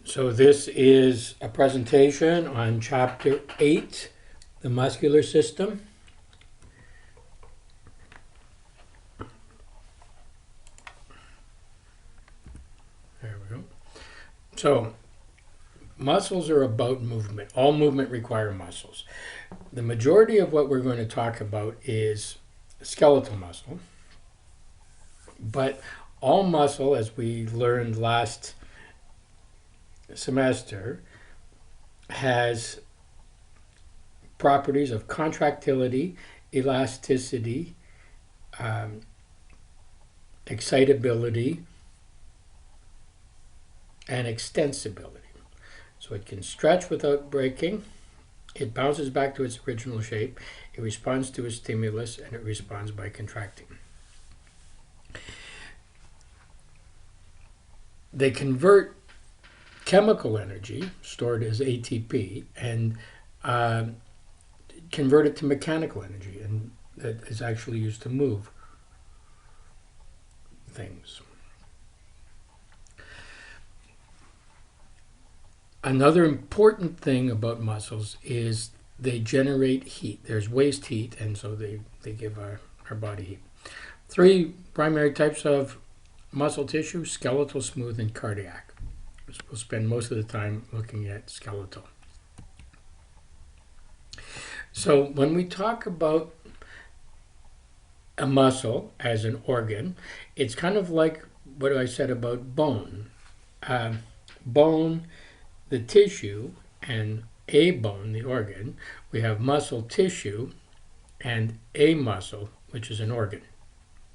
So this is a presentation on Chapter 8, the muscular system. There we go. So muscles are about movement. All movement require muscles. The majority of what we're going to talk about is skeletal muscle. But all muscle, as we learned last semester, has properties of contractility, elasticity, excitability, and extensibility. So it can stretch without breaking, it bounces back to its original shape, it responds to a stimulus, and it responds by contracting. They convert chemical energy, stored as ATP, and convert it to mechanical energy, and that is actually used to move things. Another important thing about muscles is they generate heat. There's waste heat, and so they give our body heat. Three primary types of muscle tissue: skeletal, smooth, and cardiac. We'll spend most of the time looking at skeletal. So when we talk about a muscle as an organ, it's kind of like what I said about bone. Bone, the tissue, and a bone, the organ. We have muscle tissue and a muscle, which is an organ.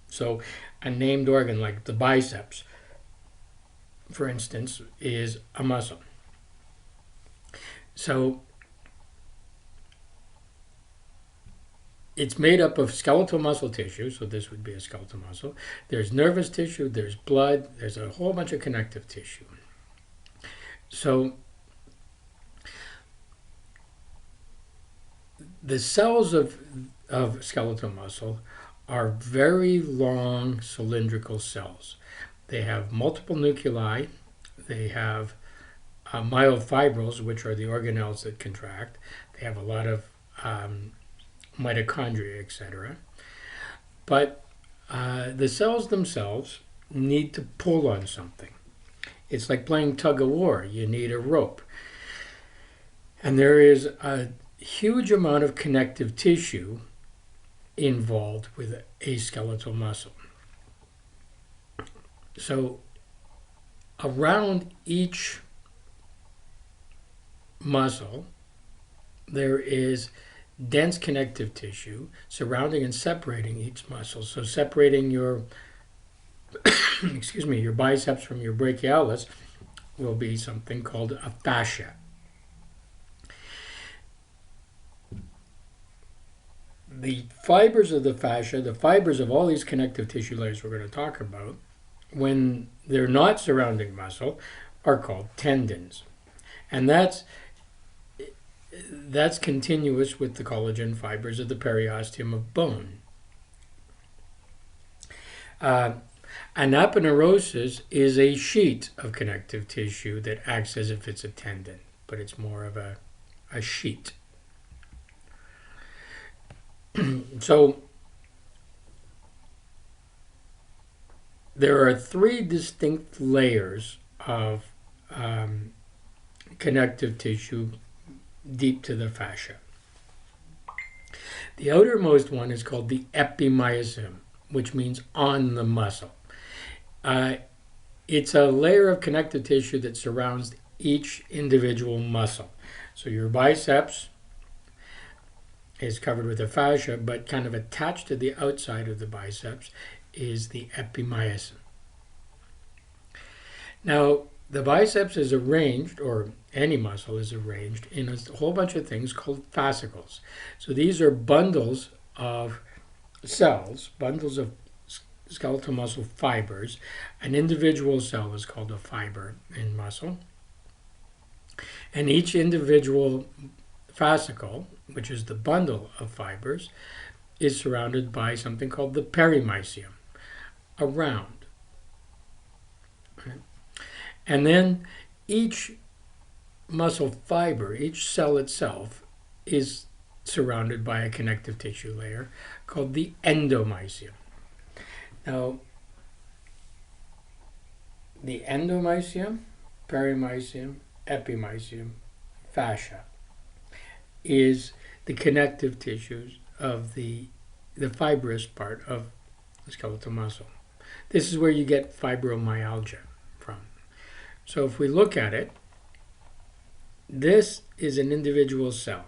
So a named organ like the biceps, for instance, is a muscle. So it's made up of skeletal muscle tissue, so this would be a skeletal muscle. There's nervous tissue, there's blood, there's a whole bunch of connective tissue. So the cells of skeletal muscle are very long cylindrical cells. They have multiple nuclei. They have myofibrils, which are the organelles that contract. They have a lot of mitochondria, etc. But the cells themselves need to pull on something. It's like playing tug of war. You need a rope. And there is a huge amount of connective tissue involved with a skeletal muscle. So around each muscle, there is dense connective tissue surrounding and separating each muscle. So separating your your biceps from your brachialis will be something called a fascia. The fibers of the fascia, the fibers of all these connective tissue layers we're going to talk about, when they're not surrounding muscle, are called tendons. And that's continuous with the collagen fibers of the periosteum of bone. Anaponeurosis is a sheet of connective tissue that acts as if it's a tendon, but it's more of a sheet. So there are three distinct layers of connective tissue deep to the fascia. The outermost one is called the epimyosin, which means on the muscle. It's a layer of connective tissue that surrounds each individual muscle. So your biceps is covered with a fascia, but kind of attached to the outside of the biceps is the epimyosin. Now, the biceps is arranged, or any muscle is arranged, in a whole bunch of things called fascicles. So these are bundles of cells, bundles of skeletal muscle fibers. An individual cell is called a fiber in muscle. And each individual fascicle, which is the bundle of fibers, is surrounded by something called the perimysium, around. And then each muscle fiber, each cell itself, is surrounded by a connective tissue layer called the endomysium. Now, the endomysium, perimysium, epimysium, fascia is the connective tissues of the fibrous part of the skeletal muscle. This is where you get fibromyalgia from. So if we look at it, this is an individual cell.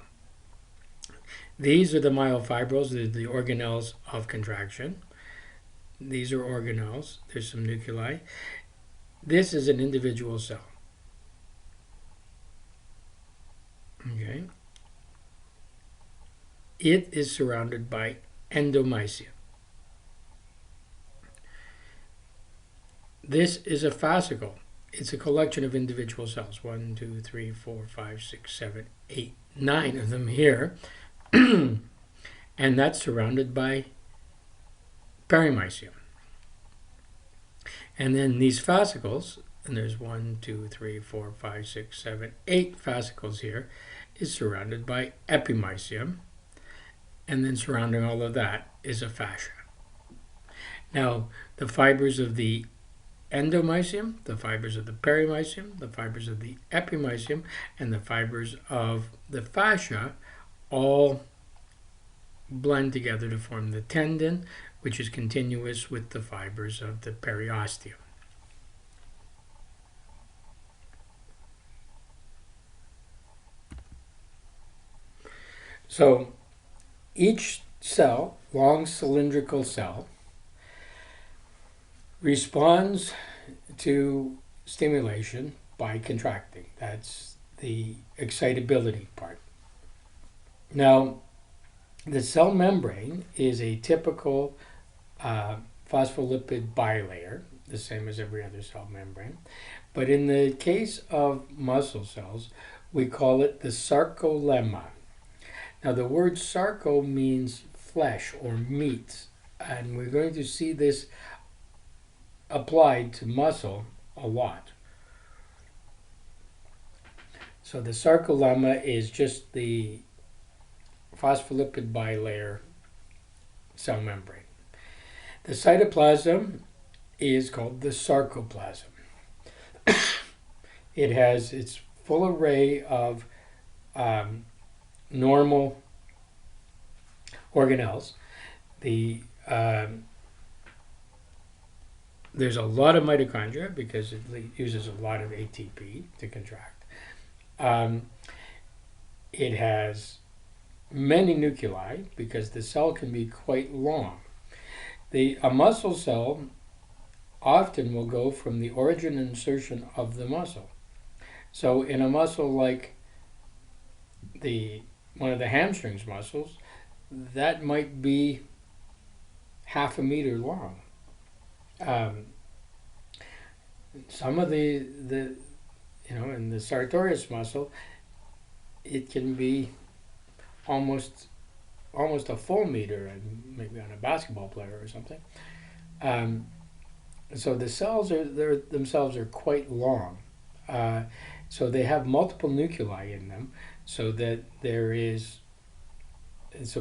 These are the myofibrils, the organelles of contraction. These are organelles. There's some nuclei. This is an individual cell. Okay. It is surrounded by endomysium. This is a fascicle. It's a collection of individual cells. 1, 2, 3, 4, 5, 6, 7, 8, 9 of them here. And that's surrounded by perimysium. And then these fascicles, and there's 1, 2, 3, 4, 5, 6, 7, 8 fascicles here, is surrounded by epimysium. And then surrounding all of that is a fascia. Now, the fibers of the endomysium, the fibers of the perimysium, the fibers of the epimysium, and the fibers of the fascia all blend together to form the tendon, which is continuous with the fibers of the periosteum. So each cell, long cylindrical cell, responds to stimulation by contracting. That's the excitability part. Now, the cell membrane is a typical phospholipid bilayer, the same as every other cell membrane. But in the case of muscle cells, we call it the sarcolemma. Now, the word sarco means flesh or meat, and we're going to see this applied to muscle a lot. So the sarcolemma is just the phospholipid bilayer cell membrane. The cytoplasm is called the sarcoplasm. It has its full array of normal organelles. There's a lot of mitochondria because it uses a lot of ATP to contract. It has many nuclei because the cell can be quite long. A muscle cell often will go from the origin and insertion of the muscle. So in a muscle like one of the hamstrings muscles, that might be half a meter long. Some of in the sartorius muscle, it can be almost a full meter, and maybe on a basketball player or something. So the cells themselves are quite long. So they have multiple nuclei in them, so that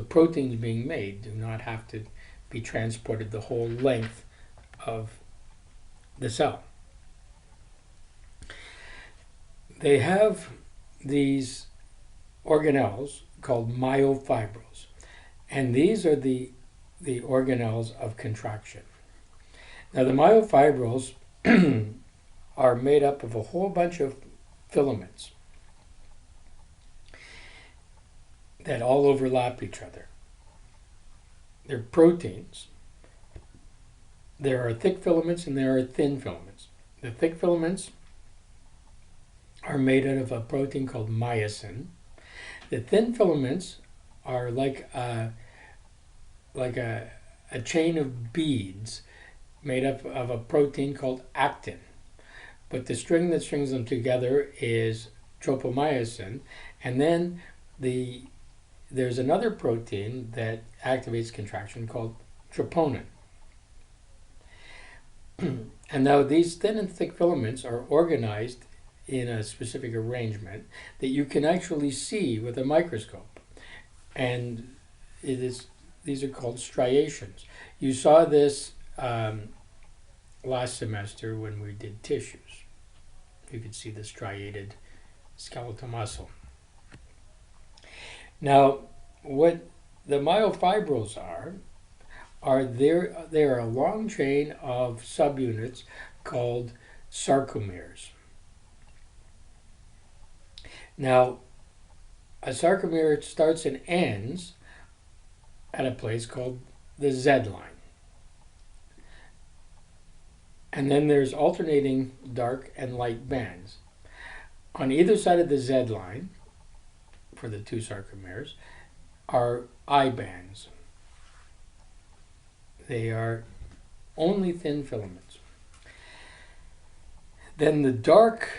proteins being made do not have to be transported the whole length of the cell. They have these organelles called myofibrils, and these are the organelles of contraction. Now, the myofibrils are made up of a whole bunch of filaments that all overlap each other. They're proteins. There are thick filaments and there are thin filaments. The thick filaments are made out of a protein called myosin. The thin filaments are like a chain of beads made up of a protein called actin. But the string that strings them together is tropomyosin, and then there's another protein that activates contraction called troponin. And now these thin and thick filaments are organized in a specific arrangement that you can actually see with a microscope. And these are called striations. You saw this last semester when we did tissues. You could see the striated skeletal muscle. Now, what the myofibrils they are a long chain of subunits called sarcomeres. Now, a sarcomere starts and ends at a place called the Z line. And then there's alternating dark and light bands. On either side of the Z line, for the two sarcomeres, are I bands. They are only thin filaments. Then the dark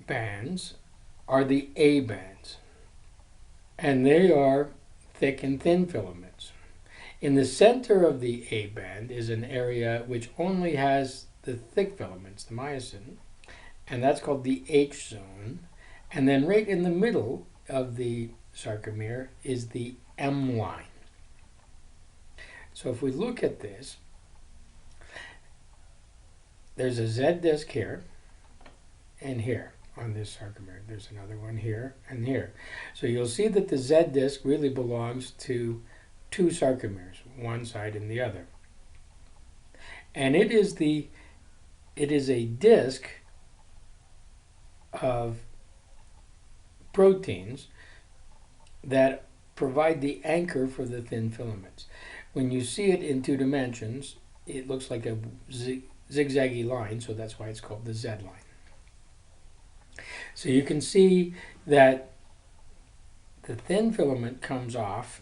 bands are the A bands, and they are thick and thin filaments. In the center of the A band is an area which only has the thick filaments, the myosin, and that's called the H zone. And then right in the middle of the sarcomere is the M line. So if we look at this, there's a Z disc here and here on this sarcomere. There's another one here and here. So you'll see that the Z disc really belongs to two sarcomeres, one side and the other. And it is a disc of proteins that provide the anchor for the thin filaments. When you see it in two dimensions, it looks like a zigzaggy line, so that's why it's called the Z line. So you can see that the thin filament comes off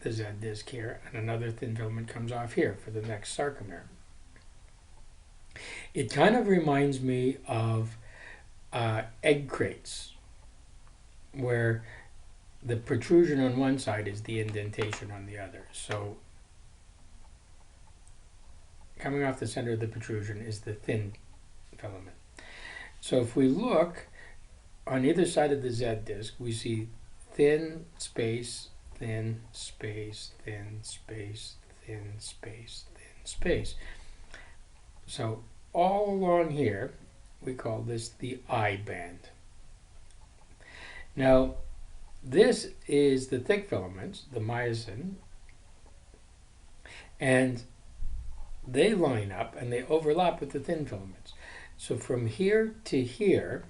the Z disc here, and another thin filament comes off here for the next sarcomere. It kind of reminds me of egg crates, where the protrusion on one side is the indentation on the other. So coming off the center of the protrusion is the thin filament. So if we look on either side of the Z disc, we see thin space, thin space, thin space, thin space, thin space. So all along here, we call this the I band. Now, this is the thick filaments, the myosin, and they line up and they overlap with the thin filaments. So from here to here,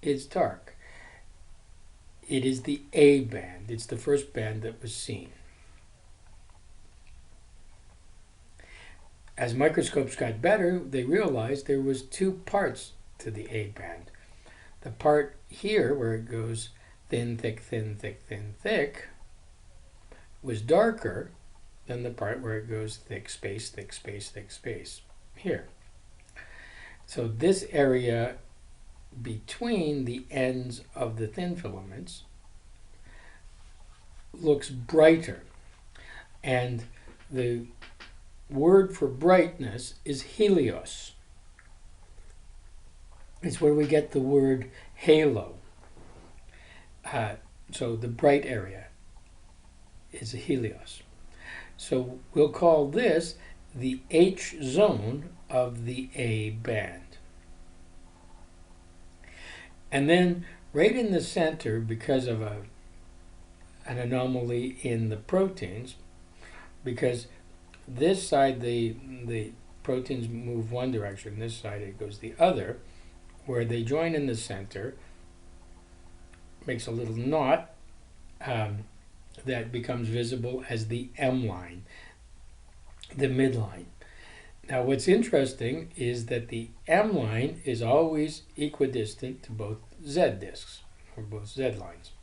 it's dark. It is the A band. It's the first band that was seen. As microscopes got better, they realized there was two parts to the A band. The part here where it goes thin, thick, thin, thick, thin, thick was darker than the part where it goes thick space, thick space, thick space here. So this area between the ends of the thin filaments looks brighter, and the word for brightness is helios. It's where we get the word halo. So the bright area is a helios. So we'll call this the H zone of the A band. And then right in the center, because of an anomaly in the proteins, because this side the proteins move one direction, this side it goes the other, where they join in the center, makes a little knot that becomes visible as the M line, the midline. Now what's interesting is that the M line is always equidistant to both Z discs, or both Z lines.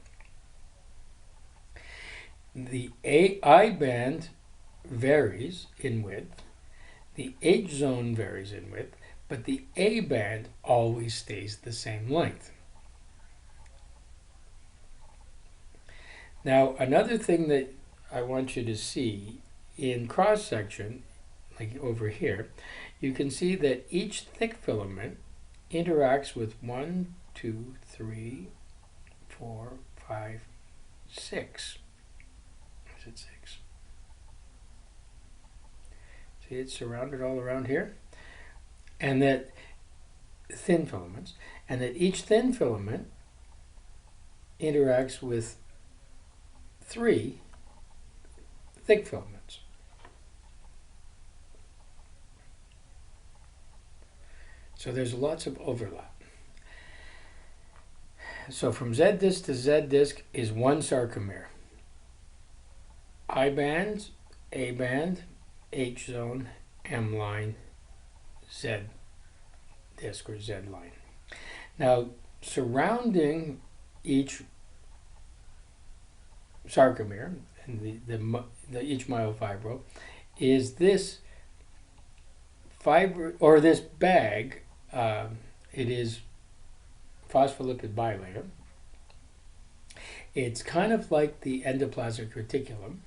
The I band varies in width, the H zone varies in width, but the A band always stays the same length. Now, another thing that I want you to see in cross-section, like over here, you can see that each thick filament interacts with 1, 2, 3, 4, 5, 6. Is it 6? See, it's surrounded all around here. And that thin filaments, and that each thin filament interacts with 3 thick filaments. So there's lots of overlap. So from Z disc to Z disc is one sarcomere. I band, A band, H zone, M line, Z disc or Z line. Now surrounding each sarcomere and each myofibril is this fiber or this bag. It is phospholipid bilayer. It's kind of like the endoplasmic reticulum,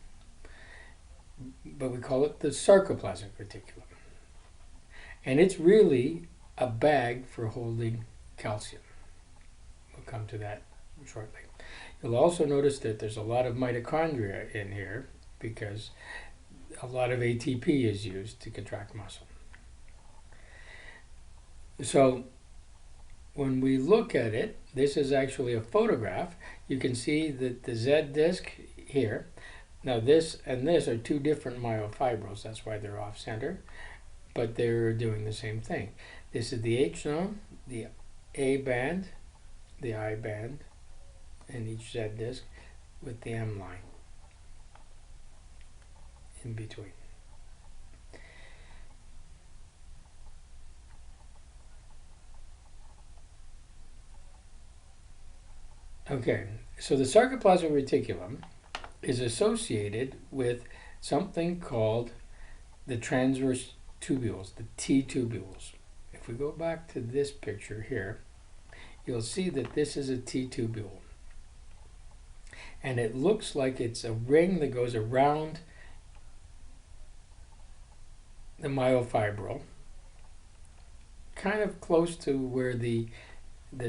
but we call it the sarcoplasmic reticulum. And it's really a bag for holding calcium. We'll come to that shortly. You'll also notice that there's a lot of mitochondria in here because a lot of ATP is used to contract muscle. So when we look at it, this is actually a photograph. You can see that the Z disc here. Now this and this are 2 different myofibrils. That's why they're off center, but they're doing the same thing. This is the H zone, the A band, the I band, and each Z disc with the M line in between. Okay, so the sarcoplasmic reticulum is associated with something called the transverse tubules, the T tubules. If we go back to this picture here, you'll see that this is a T tubule. And it looks like it's a ring that goes around the myofibril, kind of close to where the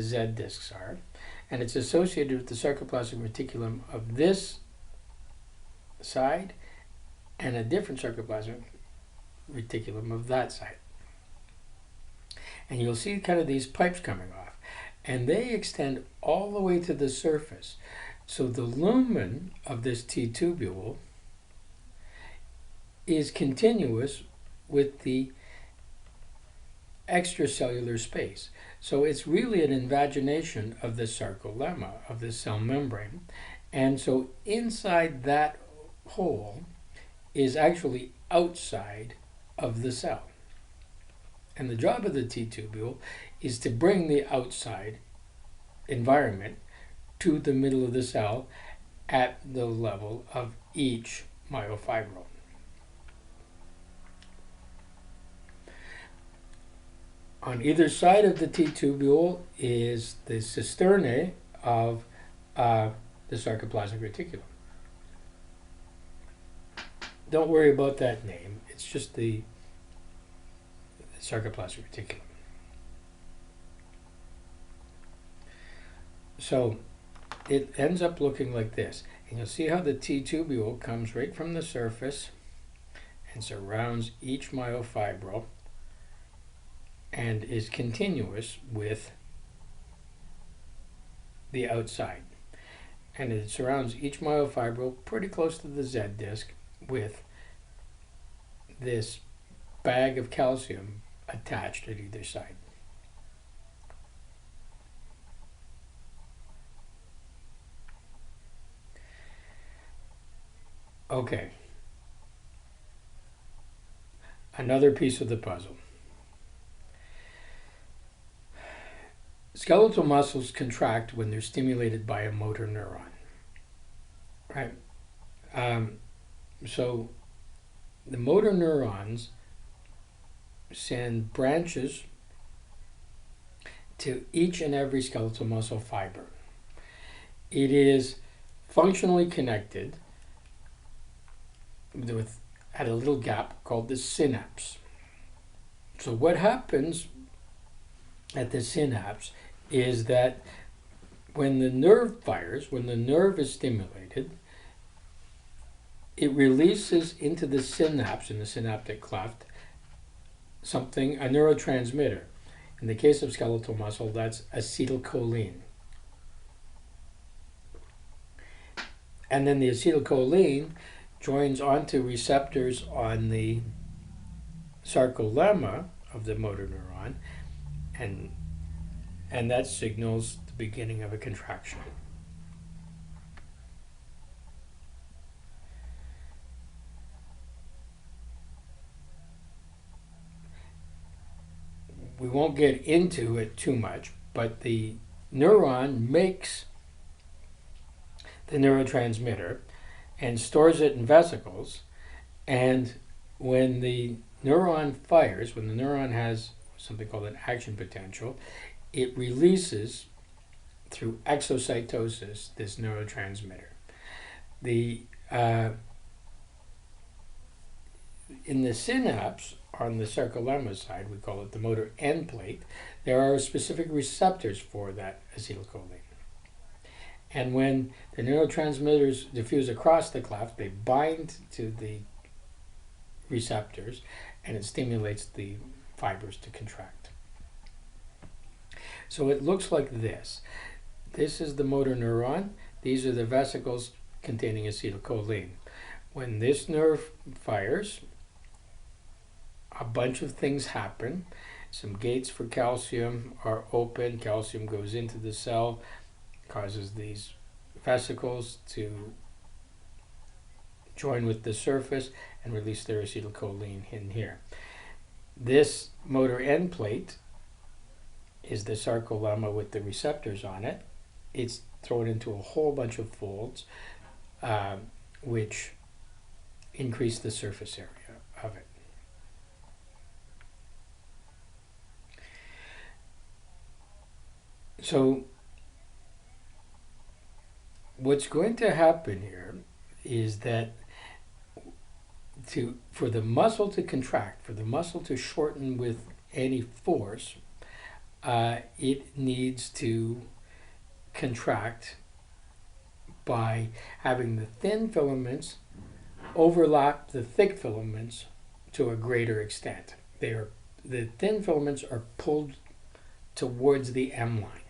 Z discs are. And it's associated with the sarcoplasmic reticulum of this side and a different sarcoplasmic reticulum of that side. And you'll see kind of these pipes coming off. And they extend all the way to the surface. So the lumen of this T tubule is continuous with the extracellular space. So it's really an invagination of the sarcolemma, of the cell membrane. And so inside that hole is actually outside of the cell. And the job of the T tubule is to bring the outside environment to the middle of the cell at the level of each myofibril. On either side of the T tubule is the cisternae of the sarcoplasmic reticulum. Don't worry about that name. It's just the sarcoplasmic reticulum. So it ends up looking like this. And you'll see how the T tubule comes right from the surface and surrounds each myofibril and is continuous with the outside. And it surrounds each myofibril pretty close to the Z disc with this bag of calcium attached at either side. Okay. Another piece of the puzzle. Skeletal muscles contract when they're stimulated by a motor neuron, right? So the motor neurons send branches to each and every skeletal muscle fiber. It is functionally connected at a little gap called the synapse. So what happens at the synapse is that when the nerve fires, when the nerve is stimulated, it releases into the synapse, in the synaptic cleft, a neurotransmitter. In the case of skeletal muscle, that's acetylcholine. And then the acetylcholine joins onto receptors on the sarcolemma of the motor neuron, and that signals the beginning of a contraction. We won't get into it too much, but the neuron makes the neurotransmitter and stores it in vesicles, and when the neuron fires, when the neuron has something called an action potential, it releases through exocytosis this neurotransmitter. In the synapse, on the sarcolemma side, we call it the motor end plate, there are specific receptors for that acetylcholine. And when the neurotransmitters diffuse across the cleft, they bind to the receptors, and it stimulates the fibers to contract. So it looks like this. This is the motor neuron. These are the vesicles containing acetylcholine. When this nerve fires, a bunch of things happen. Some gates for calcium are open. Calcium goes into the cell, causes these vesicles to join with the surface and release their acetylcholine in here. This motor end plate is the sarcolemma with the receptors on it. It's thrown into a whole bunch of folds, which increase the surface area of it. So what's going to happen here is that for the muscle to contract, for the muscle to shorten with any force, it needs to contract by having the thin filaments overlap the thick filaments to a greater extent. The thin filaments are pulled towards the M line.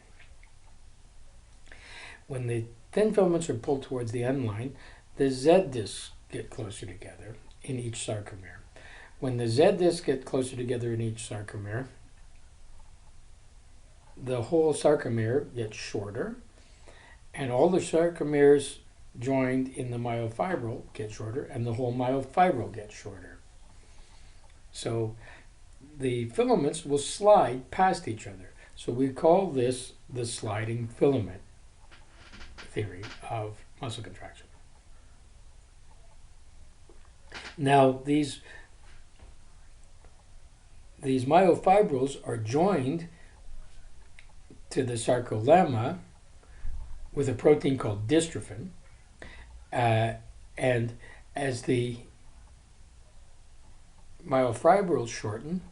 When the thin filaments are pulled towards the M line, the Z discs get closer together in each sarcomere. When the Z discs get closer together in each sarcomere, the whole sarcomere gets shorter, and all the sarcomeres joined in the myofibril get shorter, and the whole myofibril gets shorter. So the filaments will slide past each other. So we call this the sliding filament theory of muscle contraction. Now these myofibrils are joined to the sarcolemma with a protein called dystrophin, and as the myofibrils shorten,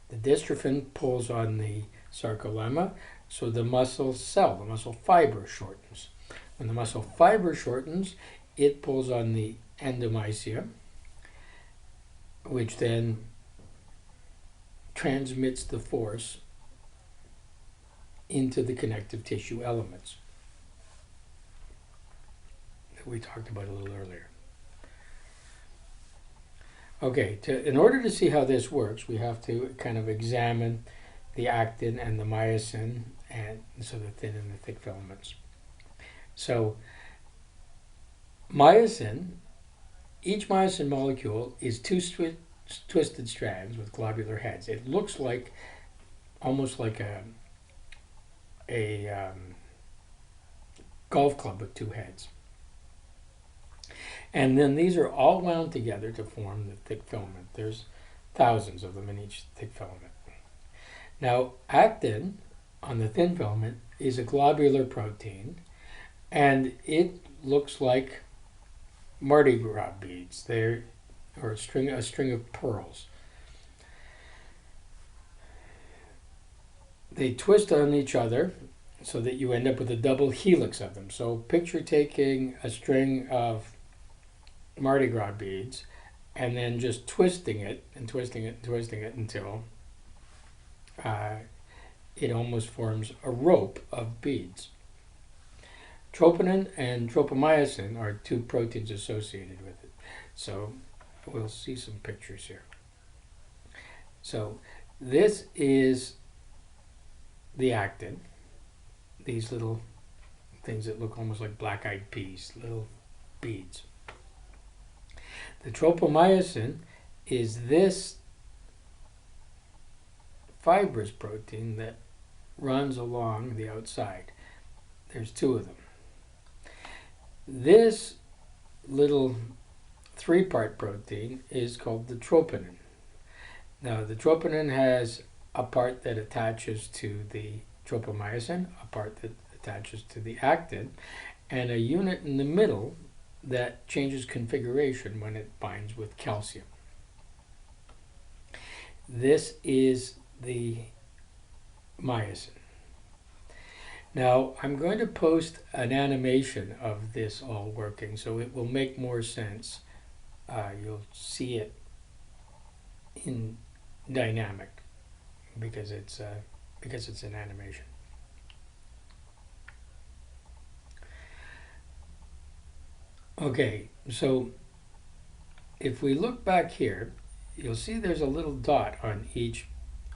the dystrophin pulls on the sarcolemma, so the muscle cell, the muscle fiber shortens. When the muscle fiber shortens, it pulls on the endomysia, which then transmits the force into the connective tissue elements that we talked about a little earlier. Okay, in order to see how this works, we have to kind of examine the actin and the myosin, and so the thin and the thick filaments. So myosin, each myosin molecule is two twisted strands with globular heads. It looks like almost like a golf club with two heads. And then these are all wound together to form the thick filament. There's thousands of them in each thick filament. Now, actin on the thin filament is a globular protein, and it looks like Mardi Gras beads. Or a string of pearls. they twist on each other so that you end up with a double helix of them. So picture taking a string of Mardi Gras beads and then just twisting it and twisting it and twisting it until it almost forms a rope of beads. Troponin and tropomyosin are two proteins associated with it. So we'll see some pictures here. So this is the actin, these little things that look almost like black-eyed peas, little beads. The tropomyosin is this fibrous protein that runs along the outside. There's two of them. This little three-part protein is called the troponin. Now, the troponin has a part that attaches to the tropomyosin, a part that attaches to the actin, and a unit in the middle that changes configuration when it binds with calcium. This is the myosin. Now, I'm going to post an animation of this all working, so it will make more sense. You'll see it in dynamic because it's an animation. Okay, so if we look back here, you'll see there's a little dot on each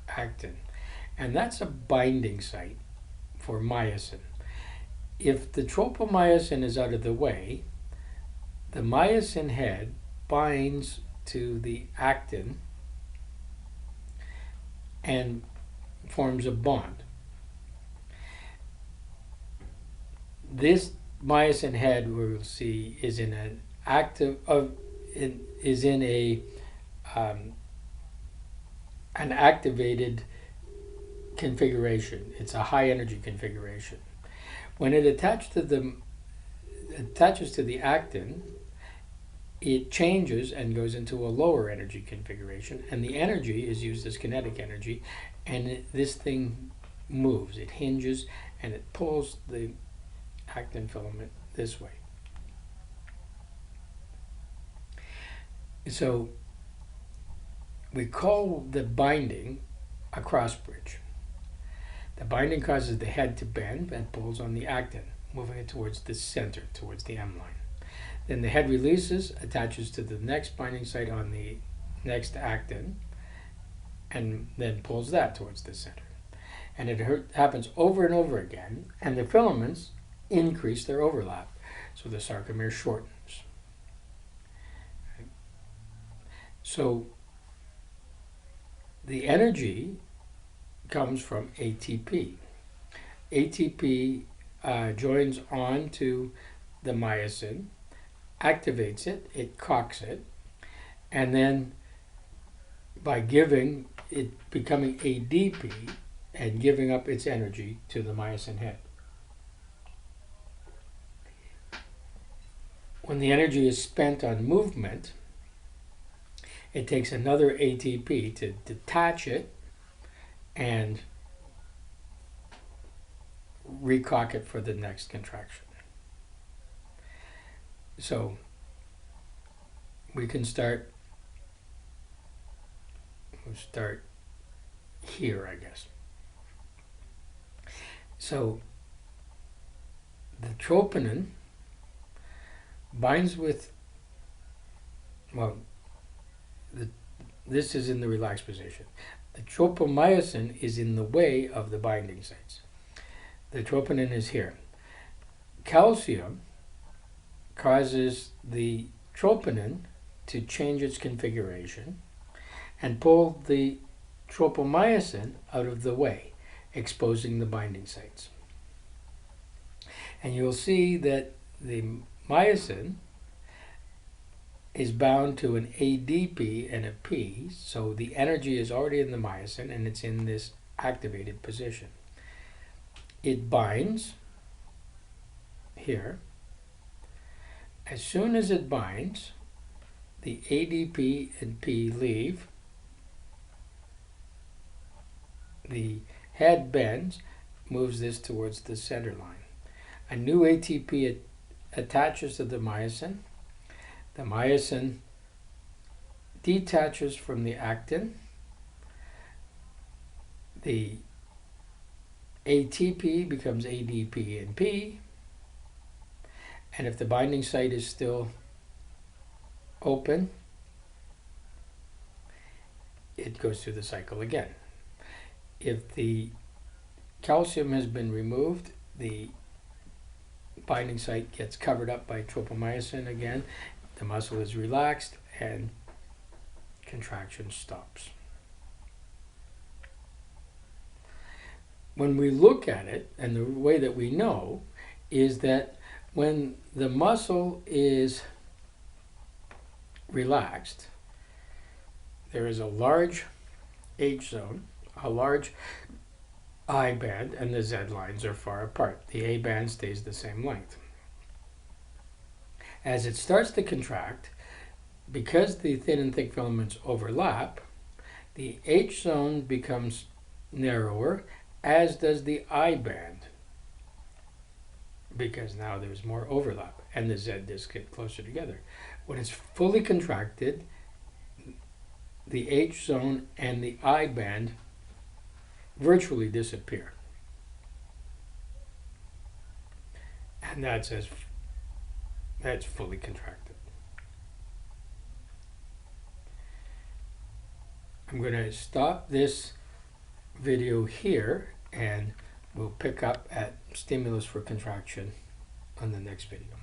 actin, and that's a binding site for myosin. If the tropomyosin is out of the way, the myosin head binds to the actin and forms a bond. This myosin head, we'll see, is in an an activated configuration. It's a high energy configuration. When it attaches to the actin, it changes and goes into a lower energy configuration, and the energy is used as kinetic energy, and this thing moves. It hinges and it pulls the actin filament this way. So we call the binding a cross bridge. The binding causes the head to bend and pulls on the actin, moving it towards the center, towards the M line. Then the head releases, attaches to the next binding site on the next actin, and then pulls that towards the center. And it happens over and over again, and the filaments increase their overlap, so the sarcomere shortens. So the energy comes from ATP. ATP joins on to the myosin, activates it, it cocks it, and then by giving it becoming ADP and giving up its energy to the myosin head. When the energy is spent on movement, it takes another ATP to detach it and recock it for the next contraction. So we can start, we'll start here, I guess. So the troponin binds with, well, this is in the relaxed position. The tropomyosin is in the way of the binding sites. The troponin is here. Calcium causes the troponin to change its configuration and pull the tropomyosin out of the way, exposing the binding sites. And you'll see that the myosin is bound to an ADP and a P, so the energy is already in the myosin and it's in this activated position. It binds here. As soon as it binds, the ADP and P leave. The head bends, moves this towards the center line. A new ATP attaches to the myosin. The myosin detaches from the actin. The ATP becomes ADP and P. And if the binding site is still open, it goes through the cycle again. If the calcium has been removed, the binding site gets covered up by tropomyosin again, the muscle is relaxed, and contraction stops. When we look at it, and the way that we know is that when the muscle is relaxed, there is a large H zone, a large I band, and the Z lines are far apart. The A band stays the same length. As it starts to contract, because the thin and thick filaments overlap, the H zone becomes narrower, as does the I band, because now there's more overlap, and the Z discs get closer together. When it's fully contracted, the H zone and the I band virtually disappear. And that's fully contracted. I'm going to stop this video here, and we'll pick up at stimulus for contraction on the next video.